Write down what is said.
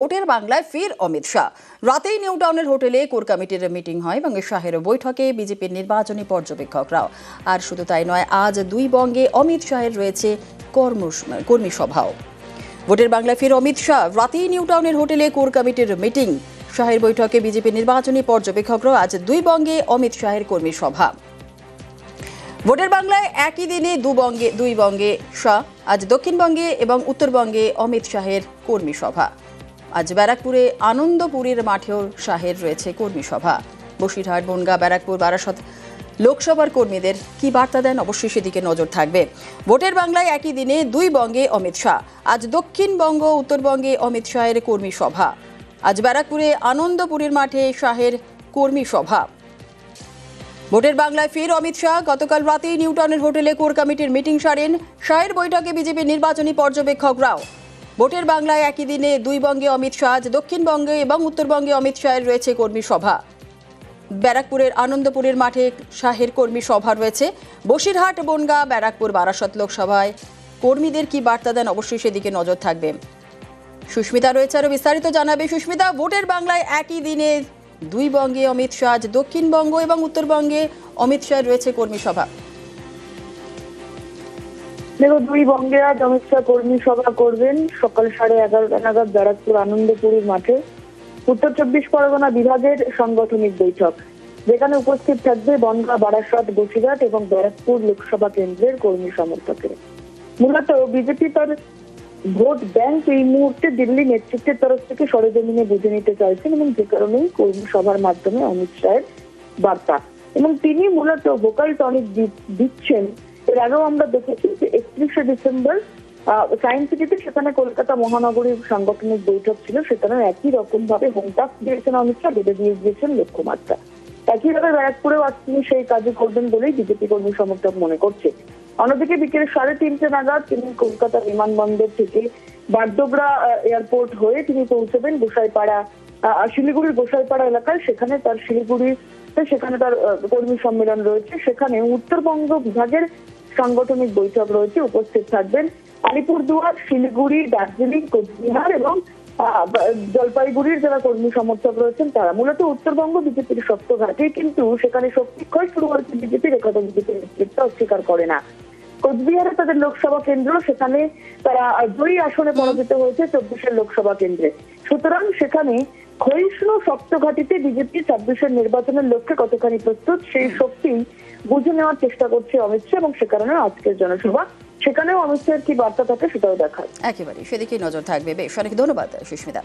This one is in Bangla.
ভোটের বাংলায় ফের অমিত শাহ। রাতেই নিউ টাউনের হোটেলে কোর কমিটির মিটিং হয় এবং শাহের বৈঠকে বিজেপির নির্বাচনী পর্যবেক্ষকরাও। আর শুধু তাই নয়, আজ দুই বঙ্গে অমিত শাহের রয়েছে কর্মী সভাও। ভোটের বাংলায় ফের অমিত শাহ। রাতেই নিউ টাউনের হোটেলে কোর কমিটির মিটিং, শাহের বৈঠকে বিজেপির নির্বাচনী পর্যবেক্ষকরাও। আজ দুই বঙ্গে অমিত শাহের কর্মী সভা। ভোটের বাংলায় একই দিনে দুই বঙ্গে শাহ। আজ দক্ষিণবঙ্গে এবং উত্তরবঙ্গে অমিত শাহের কর্মী সভা। আজ ব্যারাকপুরে আনন্দপুরের মাঠেও শাহের রয়েছে কর্মী সভা। বসিরহাট, বনগাঁ, ব্যারাকপুর, বারাসত লোকসভার কর্মীদের কি বার্তা দেন, অবশ্যই সেদিকে নজর থাকবে। ভোটের বাংলায় একই দিনে দুই বঙ্গে অমিত শাহ। আজ দক্ষিণবঙ্গ, উত্তরবঙ্গে অমিত শাহের কর্মী সভা। আজ ব্যারাকপুরে আনন্দপুরের মাঠে শাহের কর্মী সভা। ভোটের বাংলায় ফের অমিত শাহ। গতকাল রাতেই নিউ টাউনের হোটেলে কোর কমিটির মিটিং সারেন। শাহের বৈঠকে বিজেপির নির্বাচনী পর্যবেক্ষকরাও। ভোটের বাংলায় একই দিনে দুই বঙ্গে অমিত শাহ। আজ দক্ষিণবঙ্গে এবং উত্তরবঙ্গে অমিত শাহের রয়েছে কর্মী সভা। ব্যারাকপুরের আনন্দপুরের মাঠে শাহের কর্মী সভা রয়েছে। বসিরহাট, বনগাঁ, ব্যারাকপুর, বারাসত লোকসভায় কর্মীদের কি বার্তা দেন, অবশ্যই সেদিকে নজর থাকবে। সুস্মিতা রয়েছে, আরো বিস্তারিত জানাবে। সুস্মিতা, ভোটের বাংলায় একই দিনে দুই বঙ্গে অমিত শাহ। আজ দক্ষিণবঙ্গ এবং উত্তরবঙ্গে অমিত শাহের রয়েছে কর্মী সভা। দেখো, দুই বঙ্গে আজ অমিত শাহ কর্মী সভা করবেন সকাল 11:30 নাগাদ ব্যারাকপুর আনন্দপুরের মাঠে। উত্তর 24 পরগনা বিভাগের সাংগঠনিক বৈঠক, যেখানে উপস্থিত থাকবে বনগাঁ, বারাসত, বসিরহাট এবং ব্যারাকপুর লোকসভা কেন্দ্রের কর্মী সমর্থকেরা। মূলত বিজেপি তার ভোট ব্যাংক এই মুহূর্তে দিল্লি নেতৃত্বের তরফ থেকে সরেজমিনে বুঝে নিতে চাইছেন এবং যে কারণেই কর্মী সভার মাধ্যমে অমিত শাহের বার্তা। এবং তিনি মূলত ভোকাল টনিক দিচ্ছেন। এর আগেও আমরা দেখেছি যে 31শে ডিসেম্বর সায়েন্স সিটিতে, সেখানে কলকাতা মহানগরীর সাংগঠনিক বৈঠক ছিল, সেখানে একই রকম ভাবে হোমটাস্ক দিয়েছেন অমিত শাহ, বেঁধে দিয়ে দিয়েছেন লক্ষ্যমাত্রা। একইভাবে ব্যারাকপুরেও আজ তিনি সেই কাজই করবেন বলেই বিজেপি কর্মী সমর্থক মনে করছে। অন্যদিকে বিকেল 3:30 নাগাদ তিনি কলকাতা বিমানবন্দর থেকে বাগডোগরা এয়ারপোর্ট হয়ে তিনি পৌঁছবেন গোসাইপাড়া, শিলিগুড়ির গোসাইপাড়া এলাকায়। সেখানে তার কর্মী সম্মেলন রয়েছে। সেখানে উত্তরবঙ্গ বিভাগের সাংগঠনিক বৈঠক রয়েছে। উপস্থিত থাকবেন আলিপুরদুয়ার, শিলিগুড়ি, দার্জিলিং, কোচবিহার এবং জলপাইগুড়ির যারা কর্মী সমর্থক রয়েছেন তারা। মূলত উত্তরবঙ্গ বিজেপির শক্ত ঘাঁটি, কিন্তু সেখানে শক্তি ক্ষয় শুরু হয়েছে বিজেপির, একথা বিজেপির নেতৃত্ব অস্বীকার করে না। কোচবিহারে তাদের লোকসভা কেন্দ্র, সেখানে তারা দুই আসনে পরাজিত হয়েছে 24 লোকসভা কেন্দ্রে। সুতরাং সেখানে ক্ষয়িষ্ণু শক্ত ঘাঁটিতে বিজেপি 26 নির্বাচনের লক্ষ্যে কতখানি প্রস্তুত, সেই শক্তি বুঝে নেওয়ার চেষ্টা করছে অমিত শাহ। এবং সে কারণে আজকের জনসভা, সেখানেও অমিত শাহের কি বার্তা থাকে সেটাও দেখার। একেবারে সেদিকে নজর থাকবে। বেশ, অনেক ধন্যবাদ সুস্মিতা।